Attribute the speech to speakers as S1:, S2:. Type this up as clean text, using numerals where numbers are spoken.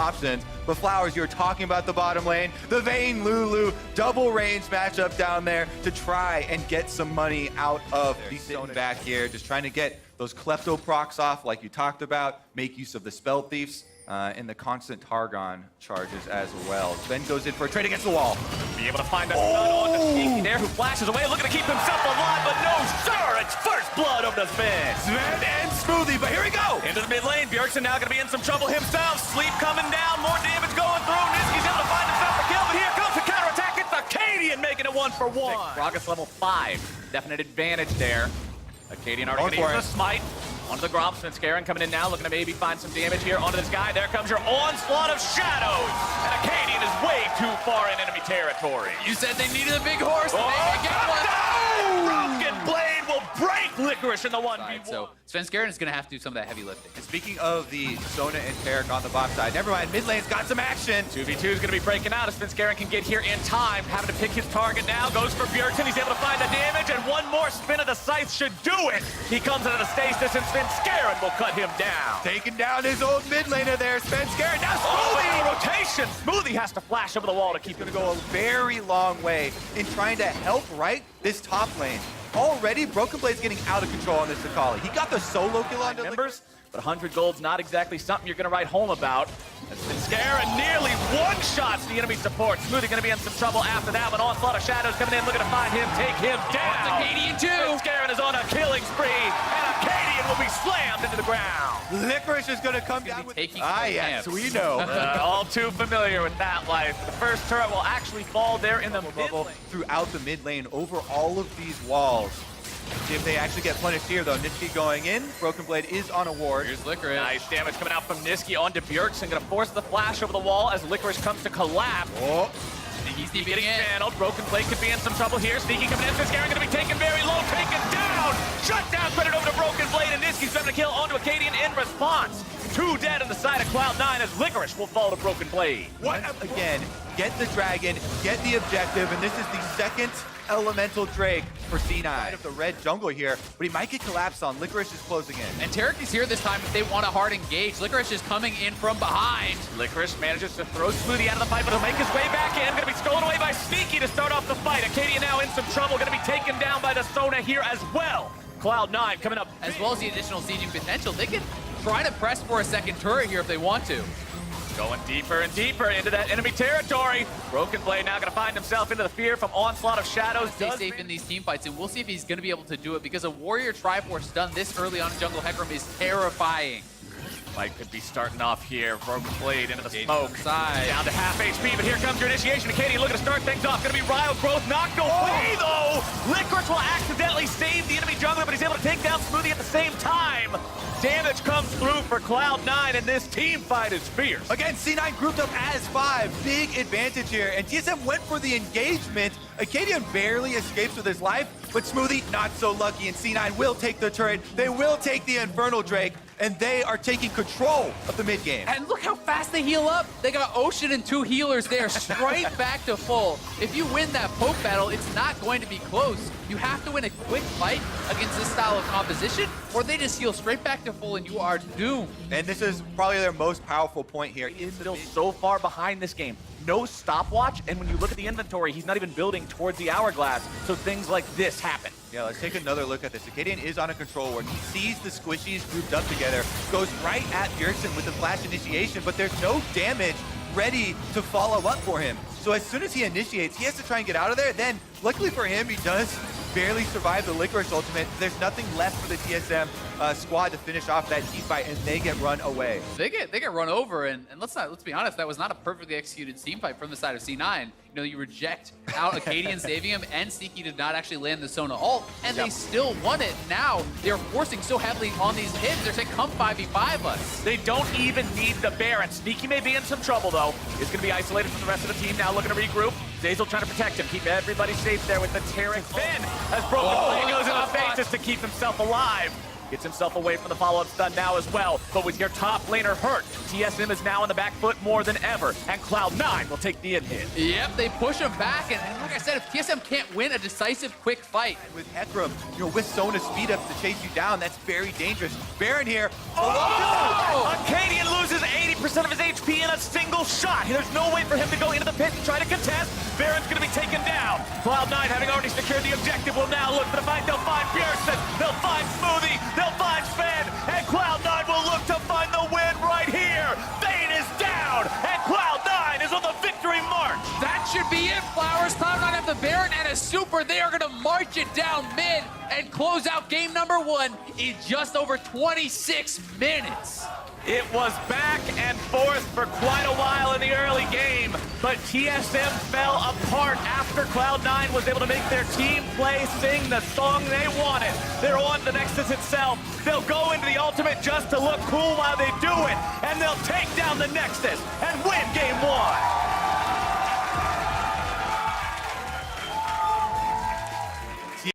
S1: options. But Flowers, you're talking about the bottom lane. The Vayne Lulu double range matchup down there to try and get some money out of the sitting back here. Just trying to get those Klepto procs off like you talked about. Make use of the Spell Thieves and the constant Targon charges as well. Sven goes in for a trade against the wall.
S2: Be able to find a stun on the Sneaky there, who flashes away, looking to keep himself alive, but no, sir! It's first blood over to Sven.
S1: Sven and Smoothie, but here we go!
S2: Into the mid lane, Bjergsen now gonna be in some trouble himself. Sleep coming down, more damage going through. Niski's able to find himself a kill, but here comes the counterattack. It's Arcadian making it 1-for-1. Gragas level 5, definite advantage there. Arcadian already gonna use the smite. Onto the Gromp, Svenskeren coming in now, looking to maybe find some damage here onto this guy. There comes your onslaught of shadows. And Arcadian is way too far in enemy territory.
S3: You said they needed a big horse, and they get one.
S2: Broken Blade will break Licorice in the 1v1.
S3: So Svenskeren is going to have to do some of that heavy lifting.
S1: And speaking of the Sona and Tarek on the bot side, never mind, mid lane's got some action.
S2: 2v2 is going to be breaking out as Svenskeren can get here in time. Having to pick his target now, goes for Bjergsen. He's able to find the damage, and one more spin of the scythe should do it. He comes into the stasis, and Svenskeren will cut him down.
S1: Taking down his old mid laner there, Svenskeren. Now Smoothie!
S2: Oh, rotation! Smoothie has to flash over the wall to keep him
S1: Go a very long way in trying to help right this top lane. Already, Broken Blade's getting out of control on this Akali. He got the solo kill on
S2: members, but 100 gold's not exactly something you're going to write home about. Svenskeren nearly one-shots the enemy support. Smoothie going to be in some trouble after that one. Onslaught of Shadows coming in, looking to find him, take him down.
S3: Arcadian too.
S2: Svenskeren is on a killing spree, and Arcadian will be slammed into the ground.
S1: Licorice is going to come down with... yes, we know.
S2: All too familiar with that life. The first turret will actually fall there in the mid lane.
S1: Throughout the mid lane, over all of these walls. See if they actually get punished here, though. Niski going in. Broken Blade is on a ward.
S3: Here's Licorice.
S2: Nice damage coming out from Niski onto Bjergsen. Going to force the flash over the wall as Licorice comes to collapse.
S1: Oh.
S2: Sneaky getting channeled. Broken Blade could be in some trouble here. Sneaky coming in. Svenskeren going to be taken very low. Taken down. Shut down. Credit over to Broken Blade. And Niski's going to kill onto Arcadian in response. 2 dead on the side of Cloud9 as Licorice will fall to Broken Blade.
S1: Again, get the dragon, get the objective, and this is the second elemental Drake for C9. Of the red jungle here, but he might get collapsed on. Licorice is closing in.
S3: And Tarek is here this time if they want a hard engage. Licorice is coming in from behind.
S2: Licorice manages to throw Smoothie out of the fight, but he'll make his way back in. Gonna be stolen away by Sneaky to start off the fight. Arcadia now in some trouble, gonna be taken down by the Sona here as well. Cloud9 coming up.
S3: As well as the additional sieging potential. They can try to press for a second turret here if they want to.
S2: Going deeper and deeper into that enemy territory. Broken Blade now going to find himself into the fear from Onslaught of Shadows.
S3: Stay safe in these team fights, and we'll see if he's going to be able to do it because a Warrior Triforce done this early on in Jungle Hecarim is terrifying.
S2: Fight could be starting off here. Broken Blade into the smoke.
S3: Side.
S2: Down to half HP, but here comes your initiation. Arcadian looking to start things off. Going to be Ryo Growth knocked away, though. Licorice will accidentally save the enemy jungler, but he's able to take down Smoothie at the same time. Damage comes through for Cloud9, and this team fight is fierce.
S1: Again, C9 grouped up as 5. Big advantage here, and TSM went for the engagement. Arcadian barely escapes with his life, but Smoothie not so lucky, and C9 will take the turret. They will take the Infernal Drake, and they are taking control of the mid game.
S3: And look how fast they heal up. They got Ocean and 2 healers there, straight back to full. If you win that poke battle, it's not going to be close. You have to win a quick fight against this style of composition, or they just heal straight back to full and you are doomed.
S1: And this is probably their most powerful point here.
S2: He is still so far behind this game. No stopwatch, and when you look at the inventory, he's not even building towards the hourglass, so things like this happen.
S1: Yeah, let's take another look at this. Arcadian is on a control ward. He sees the squishies grouped up together, goes right at Bjergsen with the flash initiation, but there's no damage ready to follow up for him. So as soon as he initiates, he has to try and get out of there. Then, luckily for him, he does barely survive the Licorice ultimate. There's nothing left for the TSM squad to finish off that team fight, and they get run away.
S3: They get run over, and let's be honest, that was not a perfectly executed team fight from the side of C9. You know, you reject out Arcadian saving him, and Sneaky did not actually land the Sona ult, and they still won it. Now they're forcing so heavily on these hits. They're saying, come 5v5 us.
S2: They don't even need the Baron. Sneaky may be in some trouble, though. He's going to be isolated from the rest of the team now, looking to regroup. Zazel trying to protect him, keep everybody safe there with the Tarek. Finn has broken away, goes in the face just to keep himself alive. Gets himself away from the follow-up stun now as well. But with your top laner hurt, TSM is now on the back foot more than ever, and Cloud9 will take the in-hit.
S3: Yep, they push him back, and like I said, if TSM can't win a decisive, quick fight.
S1: With Hecarim, with Sona speed up to chase you down, that's very dangerous. Baron here.
S2: Arcadian loses loses 80% of his HP in a single shot. There's no way for him to go into the pit and try to contest. Baron's going to be taken down. Cloud9, having already secured the objective, will now look for the fight. They'll find Bjergsen, they'll find Smoothie, they'll find Sven, and Cloud9 will look to find the win right here. Vayne is down, and Cloud9 is on the victory march.
S3: That should be it, Flowers. Cloud9 have the Baron and a super. They are going to march it down mid and close out game number 1 in just over 26 minutes.
S2: It was back and forth for quite a while in the early game, but TSM fell apart after Cloud9 was able to make their team play, sing the song they wanted. They're on the Nexus itself. They'll go into the ultimate just to look cool while they do it, and they'll take down the Nexus and win game 1.